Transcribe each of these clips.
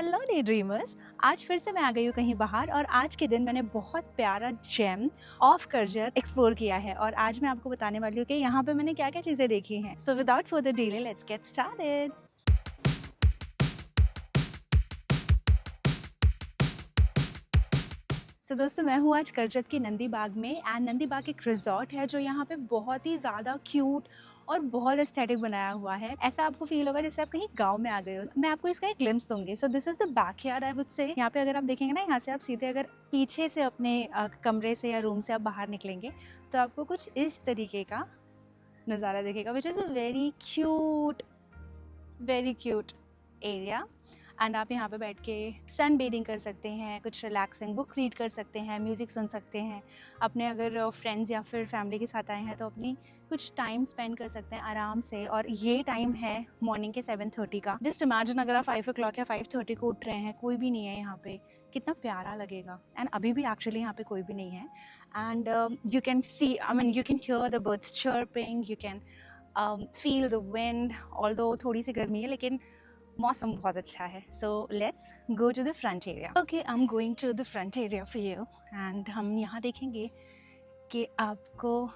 Hello day dreamers. आज फिर से मैं आ गई हूँ कहीं बाहर और आज के दिन मैंने बहुत प्यारा जेम ऑफ कर्जत एक्सप्लोर किया है और आज मैं आपको बताने वाली हूँ कि यहाँ पे मैंने क्या क्या चीज़ें देखी हैं। So without further delay let's get started. तो दोस्तों मैं हूँ आज कर्जत की नंदी बाग में एंड नंदी बाग एक रिजॉर्ट है जो यहाँ पे बहुत ही ज़्यादा क्यूट और बहुत एस्थेटिक बनाया हुआ है। ऐसा आपको फील होगा जैसे आप कहीं गांव में आ गए हो। मैं आपको इसका एक ग्लिम्स दूंगी। So this is the backyard I would से। यहाँ पे अगर आप देखेंगे ना, यहाँ से आप सीधे अगर पीछे से अपने कमरे से या रूम से आप बाहर निकलेंगे तो आपको कुछ इस तरीके का नज़ारा दिखेगा, which is a very cute area. And आप यहाँ पे बैठ के सन बेडिंग कर सकते हैं, कुछ रिलैक्सिंग बुक रीड कर सकते हैं, म्यूज़िक सुन सकते हैं। अपने अगर फ्रेंड्स या फिर फैमिली के साथ आए हैं तो अपनी कुछ टाइम स्पेंड कर सकते हैं आराम से। और ये टाइम है मॉर्निंग के 7:30 का। जस्ट इमेजिन अगर आप 5 o'clock या 5:30 को उठ रहे हैं, कोई भी नहीं है यहाँ पे, कितना प्यारा लगेगा। एंड अभी भी एक्चुअली यहाँ पे कोई भी नहीं है। And you can see, I mean you can hear the birds chirping, you can feel the wind. Although थोड़ी सी गर्मी है लेकिन मौसम बहुत अच्छा है। So let's go to the front area. Okay, I am going to the front area for you and हम यहाँ देखेंगे कि आपको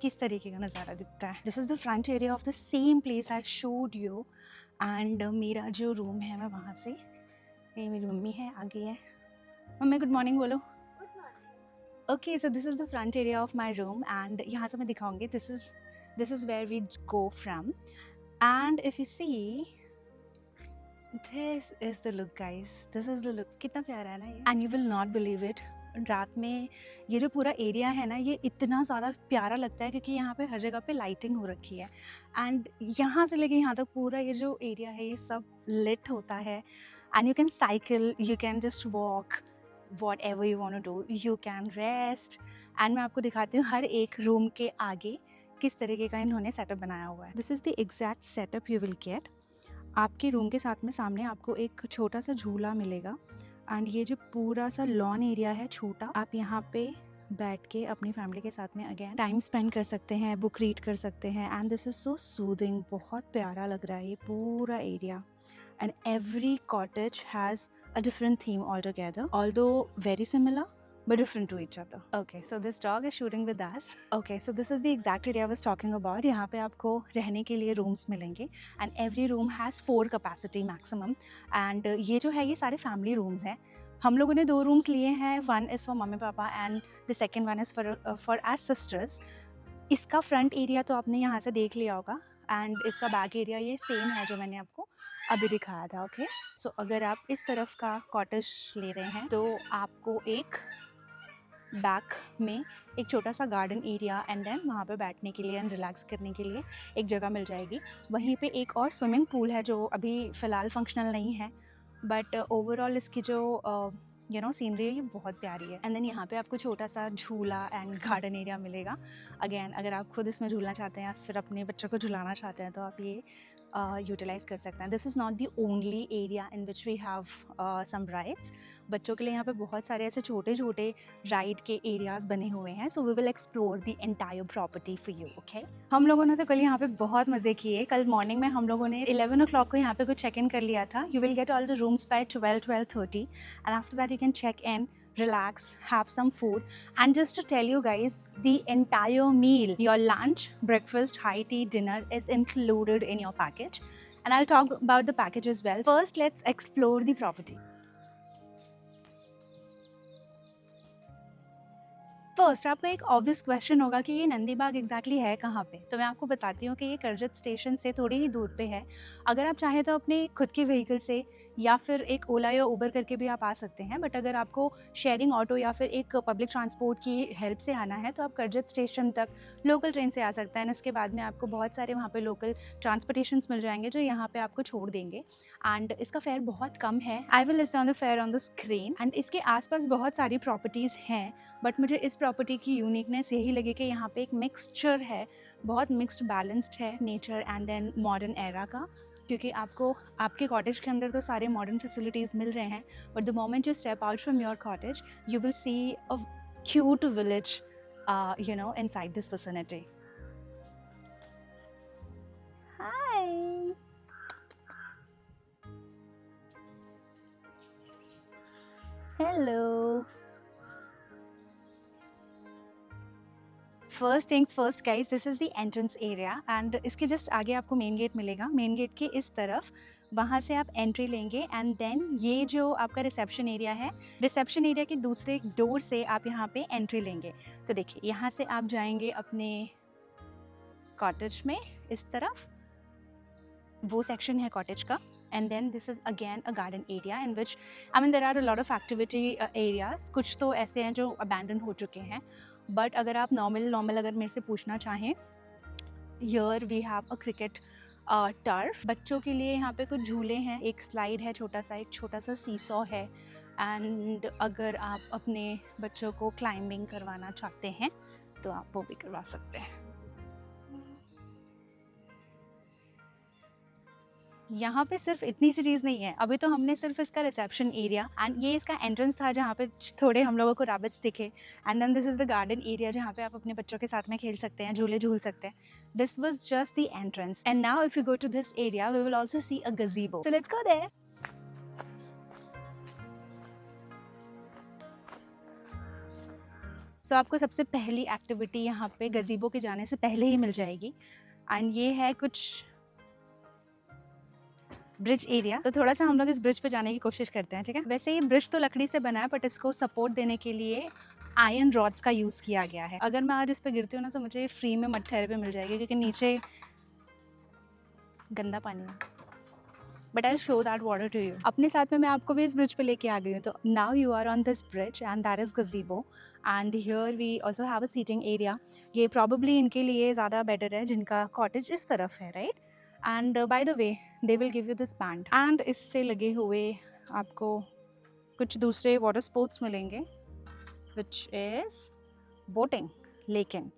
किस तरीके का नज़ारा दिखता है। This is the front area of the same place I showed you. And मेरा जो रूम है मैं वहाँ से, ये मेरी मम्मी है, आगे है। मम्मी गुड मॉर्निंग बोलो। Okay, so this is the front area of my room and यहाँ से मैं दिखाऊंगी। This is where we go from and if you see this is the look guys, this is the look. कितना प्यारा है ना ये। And you will not believe it, रात में ये जो पूरा एरिया है ना, ये इतना ज़्यादा प्यारा लगता है क्योंकि यहाँ पे हर जगह पे लाइटिंग हो रखी है। एंड यहाँ से लेके यहाँ तक पूरा ये जो एरिया है ये सब लिट होता है। And you can cycle, you can just walk, whatever you want to do, you can rest. And मैं आपको दिखाती हूँ हर एक रूम के आगे किस तरीके का इन्होंने सेटअप बनाया हुआ है। This is the exact setup you will gate. आपके रूम के साथ में सामने आपको एक छोटा सा झूला मिलेगा एंड ये जो पूरा सा लॉन एरिया है छोटा, आप यहाँ पे बैठ के अपनी फैमिली के साथ में अगेन टाइम स्पेंड कर सकते हैं, बुक रीड कर सकते हैं। And this is so soothing, बहुत प्यारा लग रहा है ये पूरा area. And every cottage has a different theme altogether, although very similar but different to each other. Okay, so this dog is shooting with us. Okay, so this is the exact area I was talking about. यहाँ पे आपको रहने के लिए rooms मिलेंगे and every room has 4 capacity maximum. And ये जो है ये सारे family rooms हैं। हम लोगों ने 2 rooms लिए हैं, one is for mummy papa and the second one is for us sisters. इसका फ्रंट एरिया तो आपने यहाँ से देख लिया होगा एंड इसका बैक एरिया ये सेम है जो मैंने आपको अभी दिखाया था। ओके, सो अगर आप इस तरफ का कॉटेज ले रहे हैं तो आपको एक बैक में एक छोटा सा गार्डन एरिया एंड देन वहाँ पे बैठने के लिए एंड रिलैक्स करने के लिए एक जगह मिल जाएगी। वहीं पे एक और स्विमिंग पूल है जो अभी फ़िलहाल फंक्शनल नहीं है, बट ओवरऑल इसकी जो सीनरी है ये बहुत प्यारी है। एंड देन यहाँ पे आपको छोटा सा झूला एंड गार्डन एरिया मिलेगा। अगेन अगर आप खुद इसमें झूलना चाहते हैं या फिर अपने बच्चों को झुलाना चाहते हैं तो आप ये यूटिलाइज़ कर सकते हैं। This is not the only area in which we have some rides. बच्चों के लिए यहाँ पे बहुत सारे ऐसे छोटे छोटे राइड के एरियाज़ बने हुए हैं। So we will explore the entire property for you. Okay, हम लोगों ने तो कल यहाँ पे बहुत मज़े किए। कल मॉर्निंग में हम लोगों ने 11 o'clock को यहाँ पे कुछ चेक इन कर लिया था। You will get all the rooms by 12:30 and after that you can check in, relax, have some food. And just to tell you guys, the entire meal, your lunch, breakfast, high tea, dinner is included in your package. And I'll talk about the package as well. First, let's explore the property. First आपका एक obvious question होगा कि ये नंदी बाग exactly है कहाँ पे। तो मैं आपको बताती हूँ कि ये कर्जत स्टेशन से थोड़ी ही दूर पे है। अगर आप चाहें तो अपने खुद के व्हीकल से या फिर एक ओला या उबर करके भी आप आ सकते हैं, बट अगर आपको शेयरिंग ऑटो या फिर एक पब्लिक ट्रांसपोर्ट की हेल्प से आना है तो आप कर्जत स्टेशन तक लोकल ट्रेन से आ सकते हैं। इसके बाद में आपको बहुत सारे वहाँ पर लोकल ट्रांसपोर्टेशंस मिल जाएंगे जो यहाँ पर आपको छोड़ देंगे एंड इसका फेयर बहुत कम है। I will list down the fair on the screen. And इसके आसपास बहुत सारी प्रॉपर्टीज़ हैं, बट मुझे इस प्रॉपर्टी की यूनिकनेस यही लगी कि यहाँ पे एक मिक्सचर है, बहुत मिक्स्ड बैलेंस्ड है nature and then modern era का। क्योंकि आपको आपके कॉटेज के अंदर तो सारे मॉडर्न फैसिलिटीज़ मिल रहे हैं, but the moment you step out from your cottage you will see a cute village inside this vicinity. Hi, first things first guys, this is the entrance area and इसके just आगे आपको main gate मिलेगा। Main gate के इस तरफ वहाँ से आप एंट्री लेंगे एंड देन ये जो आपका रिसेप्शन एरिया है, रिसेप्शन एरिया के दूसरे डोर से आप यहाँ पे एंट्री लेंगे। तो देखिए यहाँ से आप जाएंगे अपने कॉटेज में, इस तरफ वो सेक्शन है कॉटेज का। And then this is again a garden area in which I mean there are a lot of activity areas. कुछ तो ऐसे हैं जो अबैंडन हो चुके हैं, बट अगर आप नॉर्मल अगर मेरे से पूछना चाहें, here we have a cricket turf. बच्चों के लिए यहाँ पे कुछ झूले हैं, एक स्लाइड है छोटा सा, एक छोटा सा सीसॉ है। एंड अगर आप अपने बच्चों को क्लाइंबिंग करवाना चाहते हैं तो आप वो भी करवा सकते हैं। यहाँ पे सिर्फ इतनी सी चीज़ नहीं है, अभी तो हमने सिर्फ इसका रिसेप्शन एरिया एंड ये इसका एंट्रेंस था जहाँ पे थोड़े हम लोगों को रैबिट्स दिखे। And then this is the garden area जहाँ पे आप अपने बच्चों के साथ में खेल सकते हैं, झूले झूल सकते हैं। This was just the entrance and now if you go to this area we will also see a gazebo, so let's go there. So आपको सबसे पहली एक्टिविटी यहाँ पे गज़ीबो के जाने से पहले ही मिल जाएगी एंड ये है कुछ ब्रिज एरिया। तो थोड़ा सा हम लोग इस ब्रिज पे जाने की कोशिश करते हैं, ठीक है। वैसे ये ब्रिज तो लकड़ी से बना है बट इसको सपोर्ट देने के लिए आयरन रॉड्स का यूज़ किया गया है। अगर मैं आज इस पे गिरती हूँ ना तो मुझे फ्री में मड थेरेपी मिल जाएगी क्योंकि नीचे गंदा पानी है, but I show that water to you. अपने साथ में मैं आपको भी इस ब्रिज पे लेके आ गई हूँ। तो now you are on this bridge and that is gazebo and here we also have a seating area. ये प्रॉबली इनके लिए ज़्यादा बेटर है जिनका कॉटेज इस तरफ है, right. And by the way they will give you this band and इससे लगे हुए आपको कुछ दूसरे वाटर स्पोर्ट्स मिलेंगे विच इज़ बोटिंग। लेकिन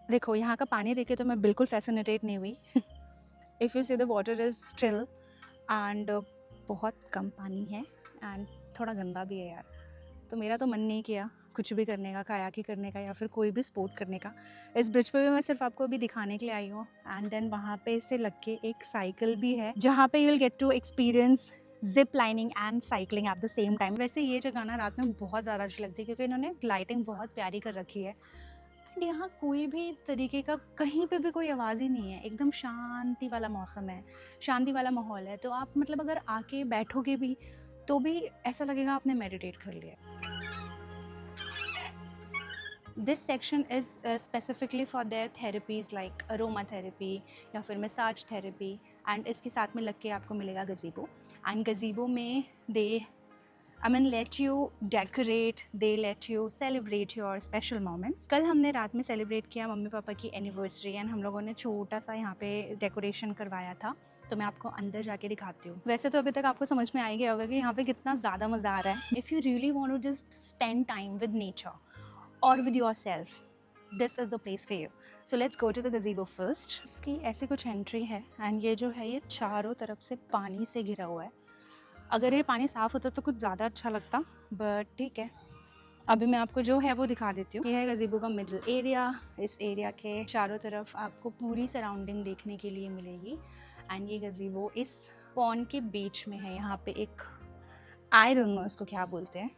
देखो यहाँ का पानी देखे तो मैं बिल्कुल फैसिनेटेड नहीं हुई। If you see the water is still and बहुत कम पानी है एंड थोड़ा गंदा भी है यार। तो मेरा तो मन नहीं किया कुछ भी करने का, कायाकिंग करने का या फिर कोई भी स्पोर्ट करने का। इस ब्रिज पे भी मैं सिर्फ आपको अभी दिखाने के लिए आई हूँ। एंड देन वहाँ पे से लग के एक साइकिल भी है जहाँ पे you will get to experience zip lining and cycling at the same time. वैसे ये जगह ना रात में बहुत ज़्यादा अच्छी लगती है क्योंकि इन्होंने लाइटिंग बहुत प्यारी कर रखी है एंड यहाँ कोई भी तरीके का कहीं पे भी कोई आवाज़ ही नहीं है। एकदम शांति वाला मौसम है, शांति वाला माहौल है। तो आप मतलब अगर आके बैठोगे भी तो भी ऐसा लगेगा आपने मेडिटेट कर लिया। This section is specifically for their therapies like aromatherapy या फिर massage therapy and इसके साथ में लग के आपको मिलेगा गज़ीबो and गज़ीबो में they let you decorate, they let you celebrate your special moments। कल हमने रात में सेलिब्रेट किया मम्मी पापा की एनिवर्सरी एंड हम लोगों ने छोटा सा यहाँ पे डेकोरेशन करवाया था। तो मैं आपको अंदर जाके दिखाती हूँ। वैसे तो अभी तक आपको समझ में आ ही गया होगा कि यहाँ पे कितना ज़्यादा मज़ा आ रहा है। If you really want to just spend time with nature or with yourself, this is the place for you. So let's go to the gazebo first। इसकी ऐसे कुछ एंट्री है एंड ये जो है ये चारों तरफ से पानी से घिरा हुआ है। अगर ये पानी साफ़ होता तो कुछ ज़्यादा अच्छा लगता, बट ठीक है अभी मैं आपको जो है वो दिखा देती हूँ। ये है गज़ीबो का मिडल एरिया। इस एरिया के चारों तरफ आपको पूरी सराउंडिंग देखने के लिए मिलेगी एंड ये गज़ीबो इस पॉन्ड के बीच में है। यहाँ पे एक आई डोंट नो इसको क्या बोलते हैं,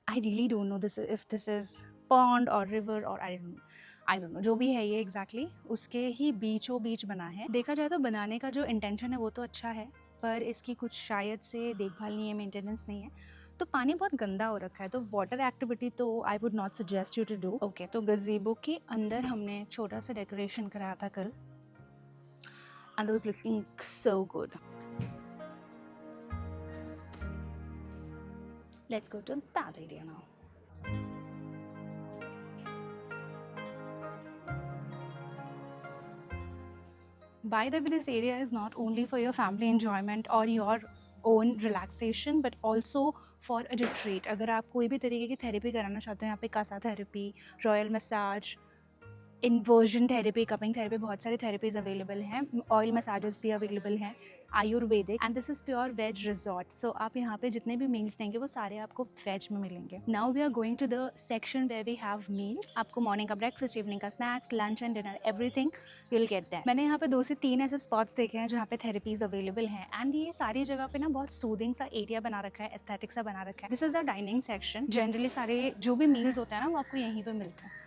I really don't know this if this is pond or river or I don't know, जो भी है ये exactly उसके ही बीचों बीच बना है। देखा जाए तो बनाने का जो इंटेंशन है वो तो अच्छा है पर इसकी कुछ शायद से देखभाल नहीं है, मेंटेनेंस नहीं है, तो पानी बहुत गंदा हो रखा है। तो वाटर एक्टिविटी तो I would not suggest you to do. Okay, तो गज़ीबो के अंदर हमने छोटा सा डेकोरेशन कराया था कल and was looking so good. Let's go to that area now. By the way, this area is not only for your family enjoyment or your own relaxation but also for a retreat। अगर आप कोई भी तरीके की therapy कराना चाहते हो, यहाँ पे कासा therapy, royal massage, inversion therapy, cupping therapy, बहुत सारे थेरेपीज अवेलेबल हैं, ऑयल मसाजेस भी अवेलेबल हैं, Ayurvedic, and this is pure veg resort. So आप यहाँ पे जितने भी मील्स देंगे वो सारे आपको वेज में मिलेंगे। Now we are going to the section where we have meals. आपको मॉर्निंग का ब्रेकफास्ट, इवनिंग का snacks, lunch and dinner, everything you will get that. मैंने यहाँ पे 2 से 3 ऐसे स्पॉट्स देखे हैं जहाँ पे थेरेपीज अवेलेबल हैं, एंड ये सारी जगह पे ना बहुत सूदिंग सा एरिया बना रखा है, एस्थेटिक सा बना रखा है। This is a dining section. Generally सारे जो भी मील्स होते हैं ना वो आपको यहीं पे मिलते हैं।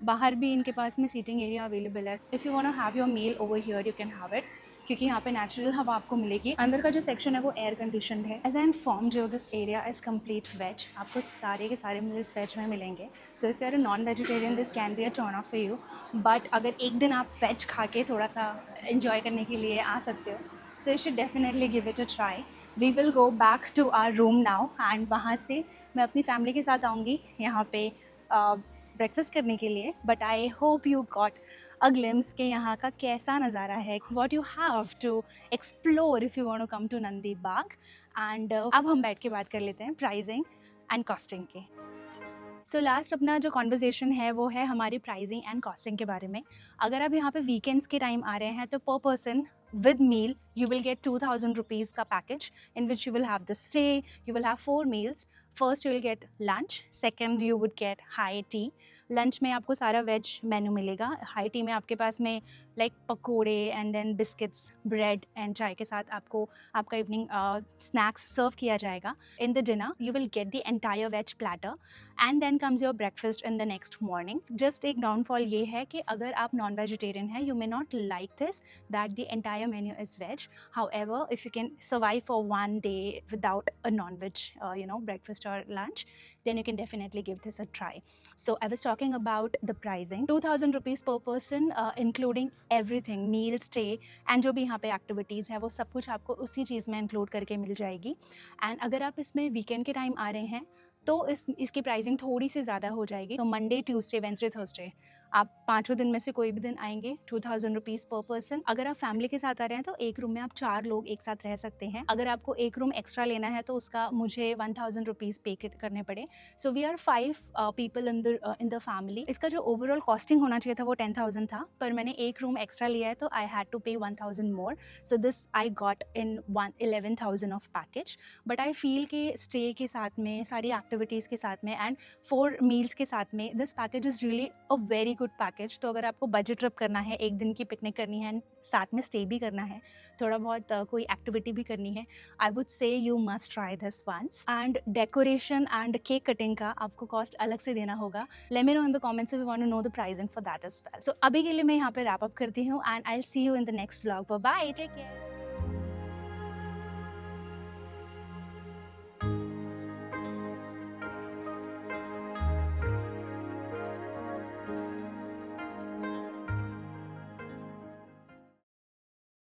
बाहर भी इनके पास में सीटिंग एरिया अवेलेबल है। If you want to have your meal over here you can have it, क्योंकि यहाँ पे नेचुरल हवा आपको मिलेगी। अंदर का जो सेक्शन है वो एयर कंडीशन है। एज आई इन्फॉर्म जो this area is complete veg, आपको सारे के सारे मील्स वेज में मिलेंगे। So if you are a non vegetarian this can be a turn off for you, but अगर एक दिन आप वेज खा के थोड़ा सा इन्जॉय करने के लिए आ सकते हो, so you should definitely give it a try. We will go back to our room now, and वहाँ से मैं अपनी फैमिली के साथ आऊँगी यहाँ पे ब्रेकफास्ट करने के लिए। But I hope you got a glimpse के यहाँ का कैसा नज़ारा है, what you have to explore if you want to come to Nandi Bagh. And अब हम बैठ के बात कर लेते हैं प्राइसिंग एंड कॉस्टिंग के। सो लास्ट अपना जो कॉन्वर्जेसन है वो है हमारी प्राइसिंग एंड कॉस्टिंग के बारे में। अगर आप यहाँ पे वीकेंड्स के टाइम आ रहे हैं तो पर person with meal you will get 2000 rupees का package in which you will have the stay, you will have 4 meals. First you will get lunch, second you would get high tea. Lunch में आपको सारा veg menu मिलेगा। High tea में आपके पास में like pakode and then biscuits, bread and चाय के साथ आपको आपका इवनिंग स्नैक्स सर्व किया जाएगा। In the dinner you will get the entire veg platter and then comes your breakfast in the next morning. Just एक डाउनफॉल ये है कि अगर आप नॉन वेजिटेरियन हैं you may not like this that the entire menu is veg. However, if you can survive for one day without a non-veg, breakfast or lunch, then you can definitely give this a try. So I was talking about the pricing, 2000 rupees per person, including everything, meal, stay, and जो भी यहाँ पे activities है वो सब कुछ आपको उसी चीज़ में include करके मिल जाएगी। And अगर आप इसमें weekend के टाइम आ रहे हैं तो इसकी प्राइसिंग थोड़ी सी ज़्यादा हो जाएगी। तो मंडे, ट्यूसडे, वेंसडे, थर्सडे आप 5 दिन में से कोई भी दिन आएंगे 2000 रुपीज़ पर पर्सन। अगर आप फैमिली के साथ आ रहे हैं तो एक रूम में आप 4 लोग एक साथ रह सकते हैं। अगर आपको एक रूम एक्स्ट्रा लेना है तो उसका मुझे 1000 रुपीज़ पे करने पड़े। So we are 5 people in the family. इसका जो ओवरऑल कॉस्टिंग होना चाहिए था वो 10,000 था, पर मैंने एक रूम एक्स्ट्रा लिया है तो I had to pay 1000 more. So this I got in 11,000 of package. But I feel कि स्टे के साथ में, सारी एक्टिविटीज़ के साथ में एंड 4 मील्स के साथ में this package is really a very good package. तो अगर आपको बजट ट्रिप करना है, एक दिन की पिकनिक करनी है, साथ में स्टे भी करना है, थोड़ा बहुत कोई एक्टिविटी भी करनी है, I would say you must try this once. And decoration and cake cutting का आपको कॉस्ट अलग से देना होगा। Let me know in the comments if you want to know the pricing for that as well. So अभी के लिए मैं यहाँ पे रैप अप करती हूँ and I will see you in the next vlog. Bye, take care.